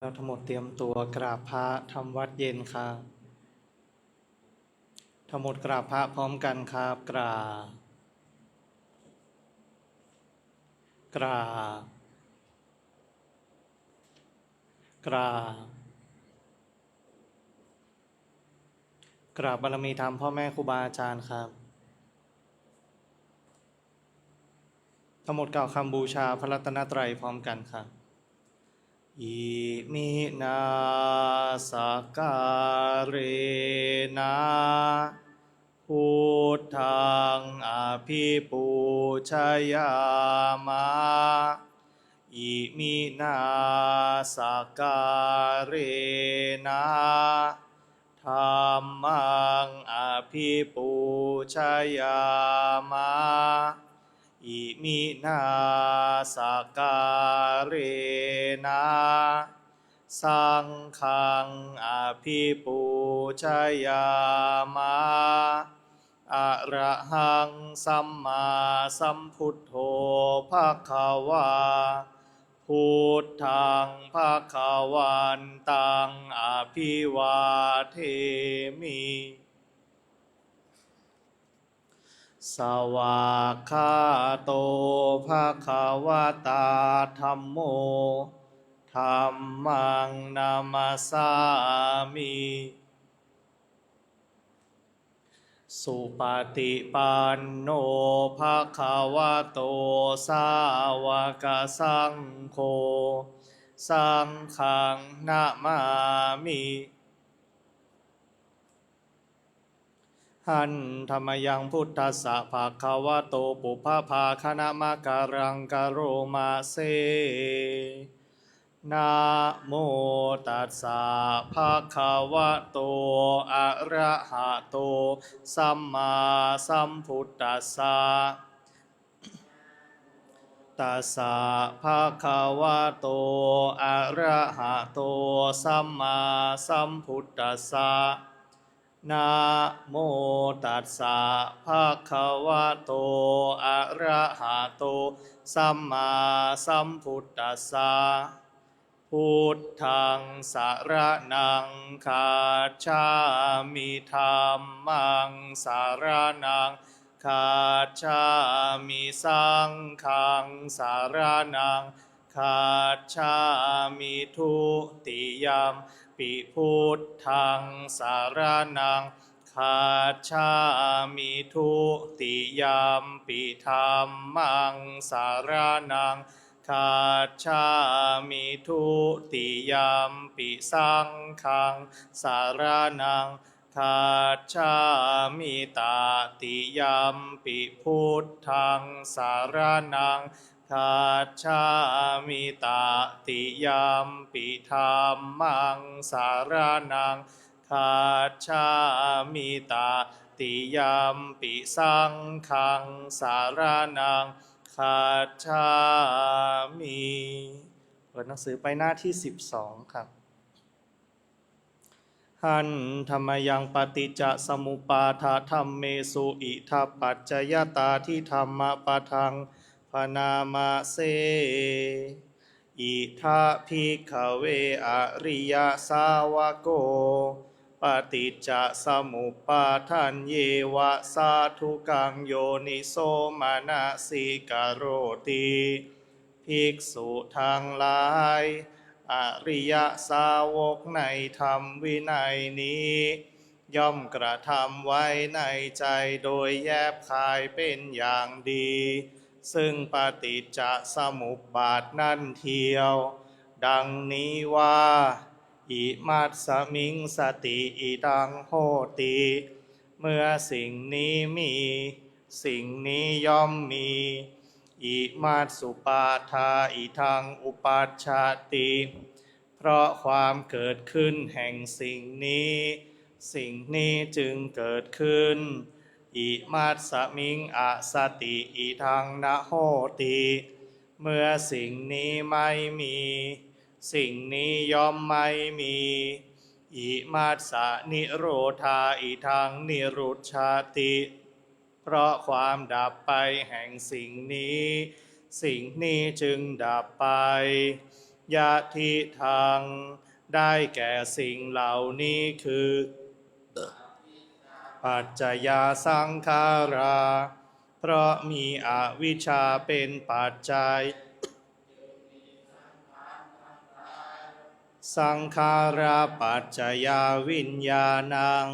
เราทั้งหมดเตรียมตัวกราบพระทำวัดเย็นครับทั้งหมดกราบพระพร้อมกันครับกราบกราบกราบกราบบารมีธรรมพ่อแม่ครูบาอาจารย์ครับทั้งหมดกล่าวคำบูชาพระรัตนตรัยพร้อมกันครับอิมินาสการเนะพุทธังอภิปูชยามะอิมินาสการนะธัมมังอภิปูชยามะอิมินาสการนะสังฆังอภิปูชยามะอะระหังสัมมาสัมพุทโธภควาพุทธังภควันตังอภิวาเทมิสวากขาโตภควตาธัมโมธัมมังนามัสสามิสุปฏิปันโนภควโตสาวกสังโฆสังฆังนะมามิหันธรรมยังพุทธัสสะภะคะวะโตปุพพาคณมะการังกะโรมาเซนะโมตัสสะภะคะวะโตอะระหะโตสัมมาสัมพุทธัสสะตัสสะภะคะวะโตอะระหะโตสัมมาสัมพุทธัสสะนะโมตัสสะภะคะวะโตอะระหะโตสัมมาสัมพุทธัสสะพุทธังสรณังคัจฉามิธัมมังสรณังคัจฉามิสังฆังสรณังคัจฉามิทุติยัมปิพุทธังสรณังคัจฉามิทุติยัมปิธัมมังสรณังคัจฉามิทุติยัมปิสังฆังสรณังคัจฉามิตติยัมปิพุทธังสรณังคัจฉามิตติยัมปิธัมมังสรณังคัจฉามิตติยัมปิสังฆังสรณังคัจฉามิเปิดหนังสือไปหน้าที่12ครับหันธรรมยังปฏิจจสมุปาทาธัมเมสุอิทัปปัจจยตาที่ธรรมปะทังพนามาเสอิทาภิกขเวอริยสาวโกปฏิจจสมุปาทันเยวะสาธุกังโยนิโสมนสิกโรติภิกษุทั้งหลายอริยสาวกในธรรมวินัยนี้ย่อมกระทำไว้ในใจโดยแยบคายเป็นอย่างดีซึ่งปฏิจจสมุปบาทนั่นเทียวดังนี้ว่าอิมัตสมิงสติอิดังโหติเมื่อสิ่งนี้มีสิ่งนี้ย่อมมีอิมัตสุปาทาอิทังอุปัชชาติเพราะความเกิดขึ้นแห่งสิ่งนี้สิ่งนี้จึงเกิดขึ้นอิมัตสมิงอสติอิทังนะโหติเมื่อสิ่งนี้ไม่มีสิ่งนี้ย่อมไม่มีอิมัตสนิโรธาอิทังนิรุชาติเพราะความดับไปแห่งสิ่งนี้สิ่งนี้จึงดับไป ยะทิทังได้แก่สิ่งเหล่านี้คือปัจจยสังขาราเพราะมีอวิชชาเป็นปัจจัยสังขาราปัจจยวิญญาณัง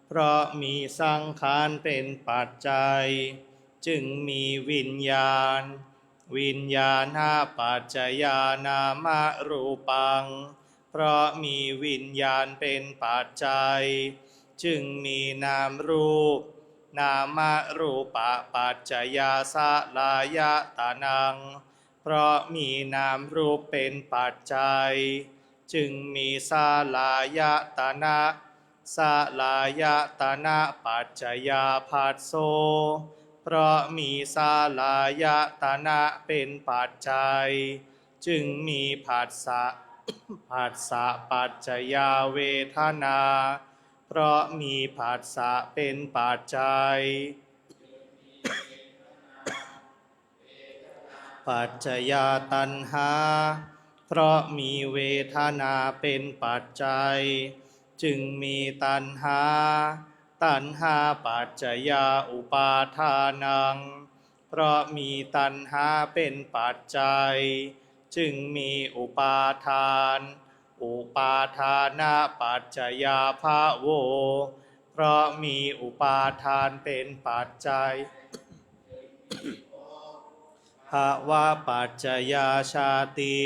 เพราะมีสังขารเป็นปัจจัยจึงมีวิญญาณวิญญาณปัจจยานามรูปังเพราะมีวิญญาณเป็นปัจจัยจึงมีนามรูปนามรูปปัจจยาสลายตานังเพราะมีนามรูปเป็นปัจจัยจึงมีสาลายตนะสาลายตนะปัจจยาภัสโสเพราะมีสาลายตนะเป็นปัจจัยจึงมีผัสสะผัสสะปัจจยาเวทนาเพราะมีผัสสะเป็นปัจจัยปัจจยาตัณหาเพราะมีเวทนาเป็นปัจจัยจึงมีตัณหาตัณหาปัจจยาอุปาทานังเพราะมีตัณหาเป็นปัจจัยจึงมีอุปาทานอุปาทานาปัจจยาภะโวเพราะมีอุปาทานเป็นปัจจัยภวะปัจจยาชาติ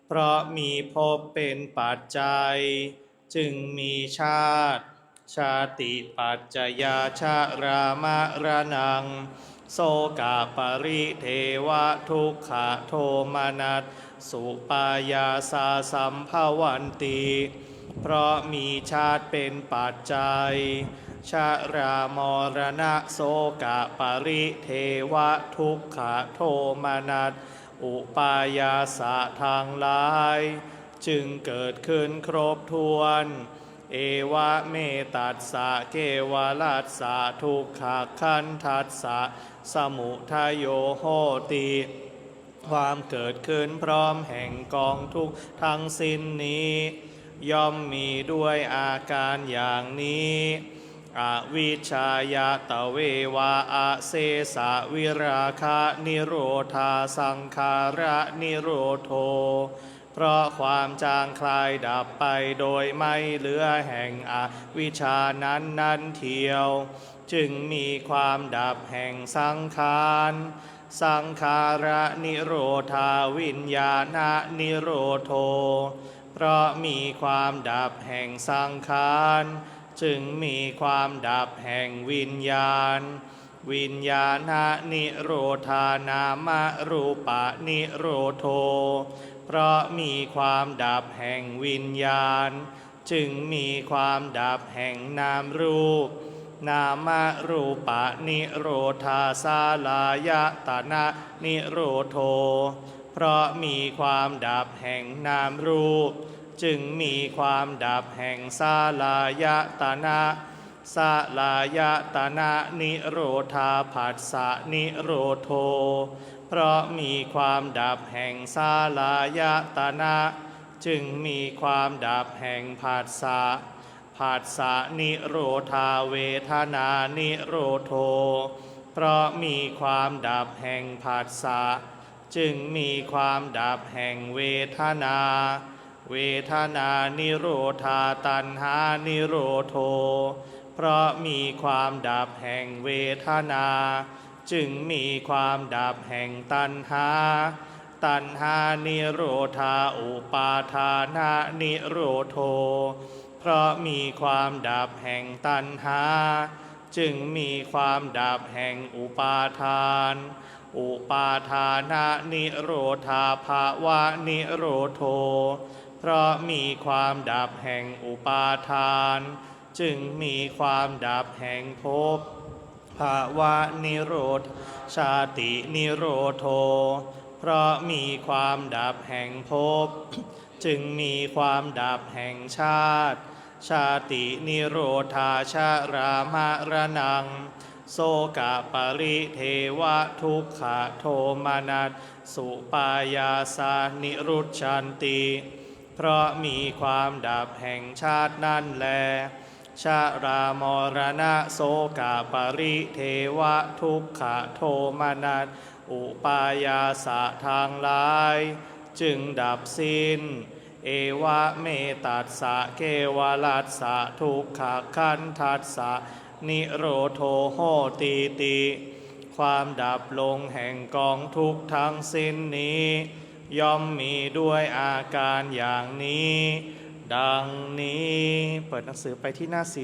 เพราะมีภพเป็นปัจจัยจึงมีชาติชาติปัจจยาชรามรณังโสกปริเทวทุกขโทมนัสสุปายาสาสัมภวันติเพราะมีชาติเป็นปัจจัยชรามรณะโสกปริเทวทุกขโทมนัสอุปายาสะทางหลายจึงเกิดขึ้นครบถ้วนเอวะเมตัสสะเกวลัสสะทุกขขันธัสสะสมุทัยโยโหติความเกิดขึ้นพร้อมแห่งกองทุกข์ทั้งสิ้นนี้ย่อมมีด้วยอาการอย่างนี้อวิชชายตเววะอเสสะวิราคะนิโรธาสังขาระนิโรโธเพราะความจางคลายดับไปโดยไม่เหลือแห่งอวิชชานั้นเทียวจึงมีความดับแห่งสังขารสังขาระนิโรธาวิญญาณนิโรโธเพราะมีความดับแห่งสังขารจึงมีความดับแห่งวิญญาณวิญญาณนิโรธานามรูปนิโรโธเพราะมีความดับแห่งวิญญาณจึงมีความดับแห่งนามรูปนามรูปนิโรธาสาลายตนะนิโรโธเพราะมีความดับแห่งนามรูปจึงมีความดับแห่งสาลายตนะสาลายตนะนิโรธาผัสสะนิโรโธเพราะมีความดับแห่งสาลายตนะจึงมีความดับแห่งผัสสะผัสสะนิโรธาเวทนานิโรโธเพราะมีความดับแห่งผัสสะจึงมีความดับแห่งเวทนาเวทนานิโรธาตัณหานิโรโธเพราะมีความดับแห่งเวทนาจึงมีความดับแห่งตัณหาตัณหานิโรธาอุปาทานานิโรโธเพราะมีความดับแห่งตัณหาจึงมีความดับแห่งอุปาทานอุปาทานานิโรธาภาวะนิโรโธเพราะมีความดับแห่งอุปาทานจึงมีความดับแห่งภพภาวะนิโรธชาตินิโรโธเพราะมีความดับแห่งภพจึงมีความดับแห่งชาติชาตินิโรธาชรามรณัง โสกะปริเทวะทุกขโทมนัสสุปายาสานิรุชชันติเพราะมีความดับแห่งชาตินั่นแลชารามรณะโสกะปริเทวะทุกขโทมนัสอุปายาสะทางหลายจึงดับสิ้นเอวะเมตัสสะเกวลัสสะทุกขคันทัสสะนิโรโธโหติติความดับลงแห่งกองทุกข์ทั้งสิ้นนี้ย่อมมีด้วยอาการอย่างนี้ดังนี้เปิดหนังสือไปที่หน้า 47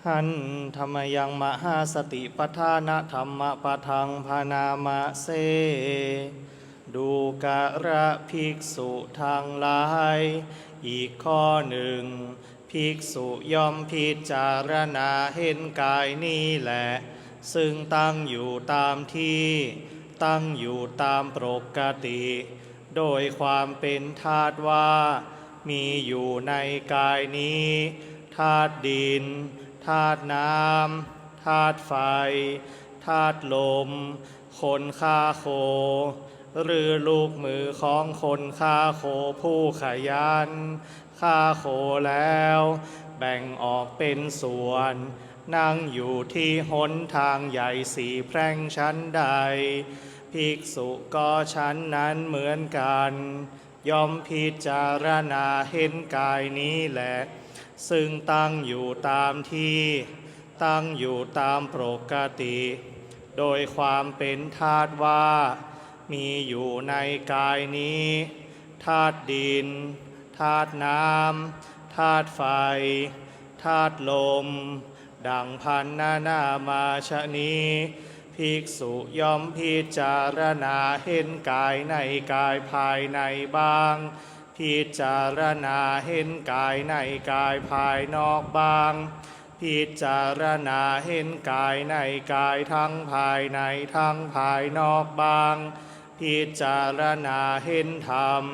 หันธรรมยังมหาสติปทานะธรรมปทังพานามะเสดูกะระภิกษุทางหลายอีกข้อหนึ่งภิกษุย่อมพิจารณาเห็นกายนี้แหละซึ่งตั้งอยู่ตามที่ตั้งอยู่ตามปกติโดยความเป็นธาตุว่ามีอยู่ในกายนี้ธาตุดินธาตุน้ำธาตุไฟธาตุลมคนฆ่าโคหรือลูกมือของคนฆ่าโคผู้ขยันฆ่าโคแล้วแบ่งออกเป็นส่วนนั่งอยู่ที่หนทางใหญ่สีแพร่งชั้นใดภิกษุก็ชั้นนั้นเหมือนกันย่อมพิจารณาเห็นกายนี้แหละซึ่งตั้งอยู่ตามที่ตั้งอยู่ตามปกติโดยความเป็นธาตุว่ามีอยู่ในกายนี้ธาตุดินธาตุน้ำธาตุไฟธาตุลมดังพันนามาชนี้ภิกษุย่อมพิจารณาเห็นกายในกายภายในบ้างพิจารณาเห็นกายในกายภายนอกบ้างพิจารณาเห็นกายในกายทั้งภายในทั้งภายนอกบ้างพิจารณาเห็นธรรม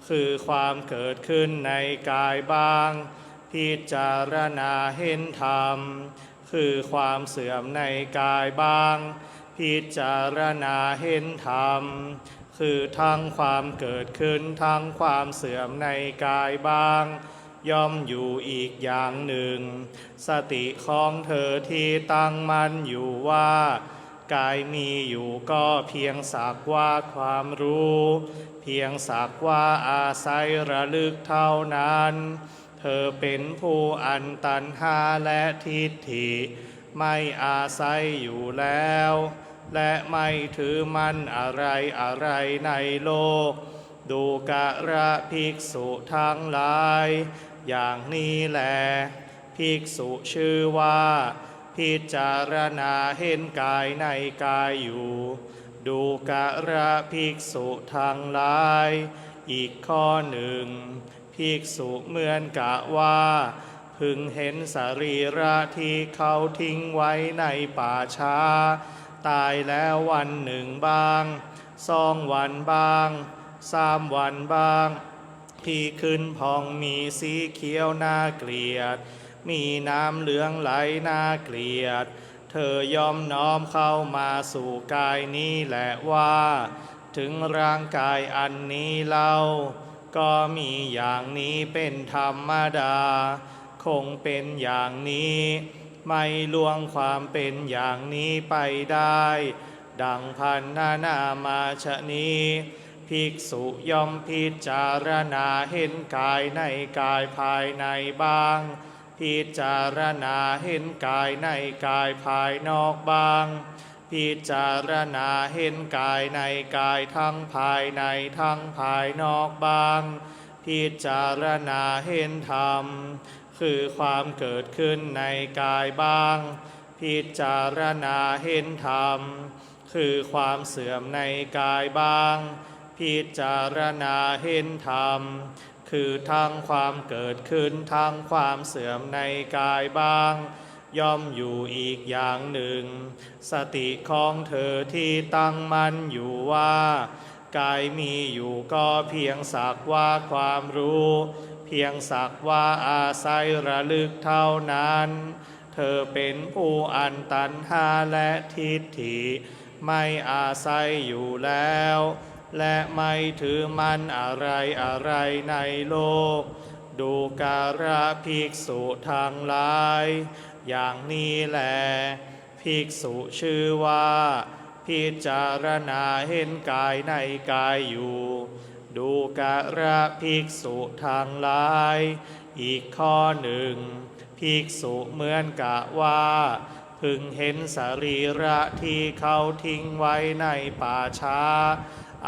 คือความเกิดขึ้นในกายบ้างพิจารณาเห็นธรรมคือความเสื่อมในกายบ้างพิจารณาเห็นธรรมคือทั้งความเกิดขึ้นทั้งความเสื่อมในกายบ้างย่อมอยู่อีกอย่างหนึ่งสติของเธอที่ตั้งมั่นอยู่ว่ากายมีอยู่ก็เพียงสักว่าความรู้เพียงสักว่าอาศัยระลึกเท่านั้นเธอเป็นผู้อันตัณหาและทิฏฐิไม่อาศัยอยู่แล้วและไม่ถือมั่นอะไรอะไรในโลกดูกะระภิกษุทั้งหลายอย่างนี้แลภิกษุชื่อว่าพิจารณาเห็นกายในกายอยู่ดูกะระภิกษุทั้งหลายอีกข้อหนึ่งภิกษุเหมือนกะว่าพึงเห็นสรีระที่เขาทิ้งไว้ในป่าช้าตายแล้ววันหนึ่งบ้าง2 วันบ้าง3 วันบ้างที่ขึ้นพองมีสีเขียวน่าเกลียดมีน้ำเหลืองไหลน่าเกลียดเธอย่อมน้อมเข้ามาสู่กายนี้แหละว่าถึงร่างกายอันนี้เล่าก็มีอย่างนี้เป็นธรรมดาคงเป็นอย่างนี้ไม่ล่วงความเป็นอย่างนี้ไปได้ดังพันนามาชนี้ภิกษุย่อมพิจารณาเห็นกายในกายภายในบ้างพิจารณาเห็นกายในกายภายนอกบ้างพิจารณาเห็นกายในกายทั้งภายในทั้งภายนอกบ้างพิจารณาเห็นธรรมคือความเกิดขึ้นในกายบ้างพิจารณาเห็นธรรมคือความเสื่อมในกายบ้างพิจารณาเห็นธรรมคือทั้งความเกิดขึ้นทั้งความเสื่อมในกายบ้างย่อมอยู่อีกอย่างหนึ่งสติของเธอที่ตั้งมั่นอยู่ว่าก กายมีอยู่ก็เพียงสักว่าความรู้เพียงสักว่าอาศัยระลึกเท่านั้นเธอเป็นผู้อันตัณหาและทิฏฐิไม่อาศัยอยู่แล้วและไม่ถือมันอะไรอะไรในโลกดูการะภิกษุทางหลายอย่างนี้แลภิกษุชื่อว่าพิจารณาเห็นกายในกายอยู่ดูการะภิกษุทางหลายอีกข้อหนึ่งภิกษุเหมือนกะว่าพึงเห็นสรีระที่เขาทิ้งไว้ในป่าช้า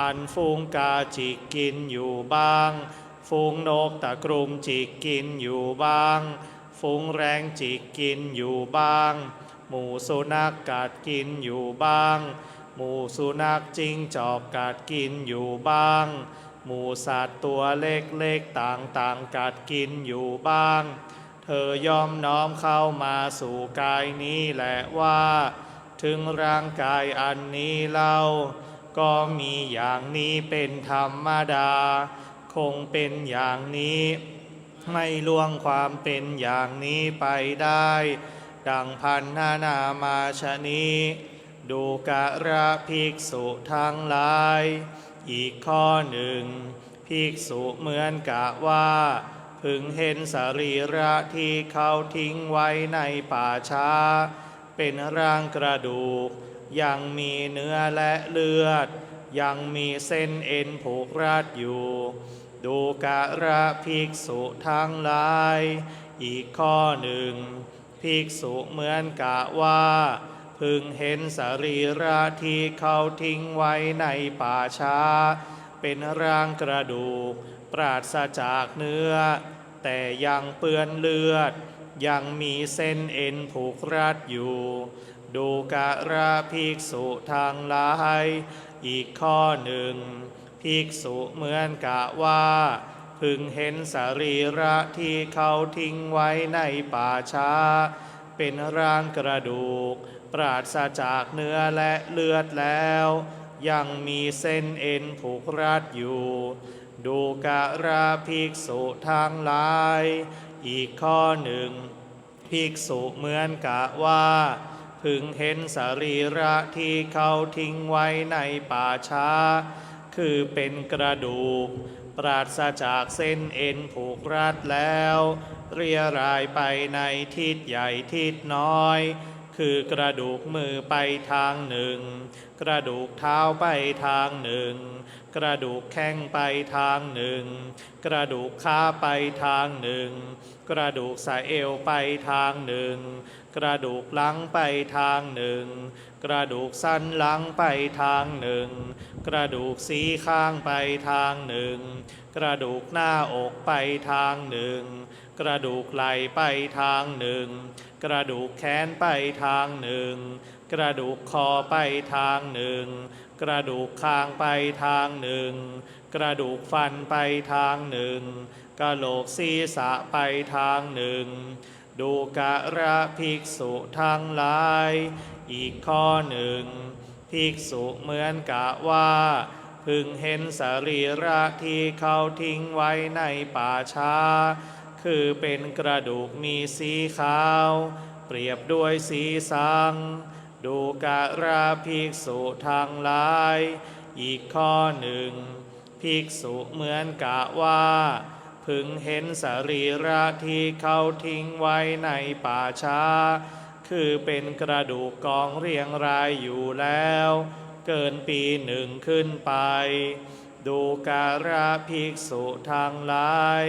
อันฝูงกาจิกกินอยู่บ้างฝูงนกตะกรุมจิกกินอยู่บ้างฝูงแรงจิกกินอยู่บ้างหมู่สุนัขกัดกินอยู่บ้างหมู่สุนัขจิ้งจอกกัดกินอยู่บ้างหมู่สัตว์ตัวเล็กๆต่างๆกัดกินอยู่บ้างเธอย่อมน้อมเข้ามาสู่กายนี้แหละว่าถึงร่างกายอันนี้เล่าก็มีอย่างนี้เป็นธรรมดาคงเป็นอย่างนี้ไม่ล่วงความเป็นอย่างนี้ไปได้ดังพันนามาชนี้ดูการะภิกษุทั้งหลายอีกข้อหนึ่งภิกษุเหมือนกะว่าพึงเห็นสรีระที่เขาทิ้งไว้ในป่าช้าเป็นร่างกระดูกยังมีเนื้อและเลือดยังมีเส้นเอ็นผูกรัดอยู่ดูการะภิกษุทั้งหลายอีกข้อหนึ่งภิกษุเหมือนกะว่าพึงเห็นสรีระที่เขาทิ้งไว้ในป่าช้าเป็นร่างกระดูกปราศจากเนื้อแต่ยังเปื้อนเลือดยังมีเส้นเอ็นผูกรัดอยู่ดูการะภิกษุทางหลายอีกข้อหนึ่งภิกษุเหมือนกะว่าพึงเห็นสรีระที่เขาทิ้งไว้ในป่าช้าเป็นร่างกระดูกปราศจากเนื้อและเลือดแล้วยังมีเส้นเอ็นผูกรัดอยู่ดูการะภิกษุทั้งหลายอีกข้อหนึ่งภิกษุเหมือนกะว่าพึงเห็นสรีระที่เขาทิ้งไว้ในป่าช้าคือเป็นกระดูกปราศจากเส้นเอ็นผูกรัดแล้วเรียรายไปในทิศใหญ่ทิศน้อยคือกระดูกมือไปทางหนึ่งกระดูกเท้าไปทางหนึ่งกระดูกแข้งไปทางหนึ่งกระดูกขาไปทางหนึ่งกระดูกสะเอวไปทางหนึ่งกระดูกหลังไปทางหนึ่งกระดูกสันหลังไปทางหนึ่งกระดูกสีข้างไปทางหนึ่งกระดูกหน้าอกไปทางหนึ่งกระดูกไหล่ไปทางหนึ่งกระดูกแขนไปทางหนึ่งกระดูกคอไปทางหนึ่งกระดูกคางไปทางหนึ่งกระดูกฟันไปทางหนึ่งกะโหลกศีรษะไปทางหนึ่งดูการะภิกษุทั้งหลายอีกข้อหนึ่งภิกษุเหมือนกะว่าพึงเห็นสรีระที่เขาทิ้งไว้ในป่าช้าคือเป็นกระดูกมีสีขาวเปรียบด้วยสีสังดูการะภิกษุทั้งหลายอีกข้อหนึ่งภิกษุเหมือนกะว่าพึงเห็นสรีระที่เขาทิ้งไว้ในป่าช้าคือเป็นกระดูกกองเรียงรายอยู่แล้วเกินปีหนึ่งขึ้นไปดูการะภิกษุทั้งหลาย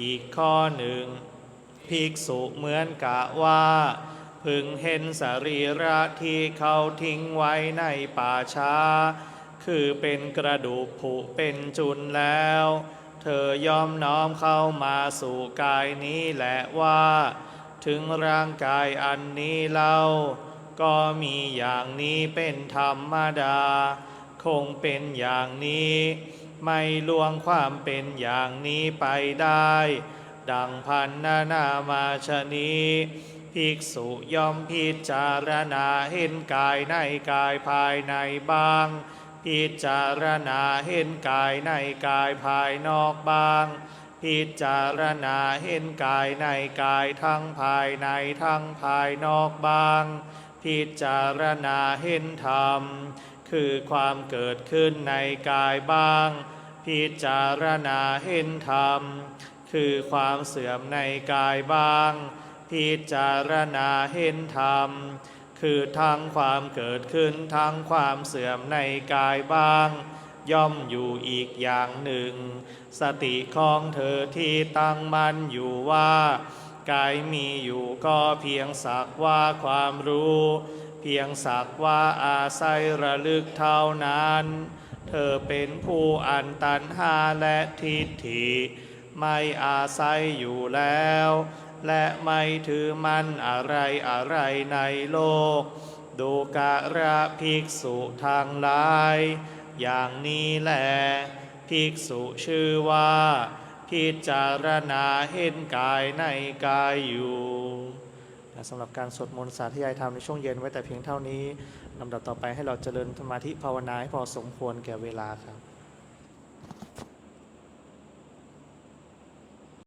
อีกข้อหนึ่งภิกษุเหมือนกะว่าพึงเห็นสรีระที่เขาทิ้งไว้ในป่าช้าคือเป็นกระดูกผุเป็นจุนแล้วเธอย่อมน้อมเข้ามาสู่กายนี้แหละว่าถึงร่างกายอันนี้เล่าก็มีอย่างนี้เป็นธรรมดาคงเป็นอย่างนี้ไม่ล่วงความเป็นอย่างนี้ไปได้ดังพันนามาชนี้ภิกษุย่อมพิจารณาเห็นกายในกายภายในบ้าง พิจารณาเห็นกายในกายภายนอกบ้างพิจารณาเห็นกายในกายทั้งภายในทั้งภายนอกบ้างพิจารณาเห็นธรรมคือความเกิดขึ้นในกายบ้างพิจารณาเห็นธรรมคือความเสื่อมในกายบ้างพิจารณาเห็นธรรมคือทั้งความเกิดขึ้นทั้งความเสื่อมในกายบ้างย่อมอยู่อีกอย่างหนึ่งสติของเธอที่ตั้งมั่นอยู่ว่ากายมีอยู่ก็เพียงสักว่าความรู้เพียงสักว่าอาศัยระลึกเท่านั้นเธอเป็นผู้อันตัณหาและทิฏฐิไม่อาศัยอยู่แล้วและไม่ถือมั่นอะไรอะไรในโลกดูกระภิกษุทางหลายอย่างนี้แหละภิกษุชื่อว่าพิจารณาเห็นกายในกายอยู่สำหรับการสวดมนต์สาธยายธรรมในช่วงเย็นไว้แต่เพียงเท่านี้ลำดับต่อไปให้เราเจริญสมาธิภาวนาให้พอสมควรแก่เวลาครับ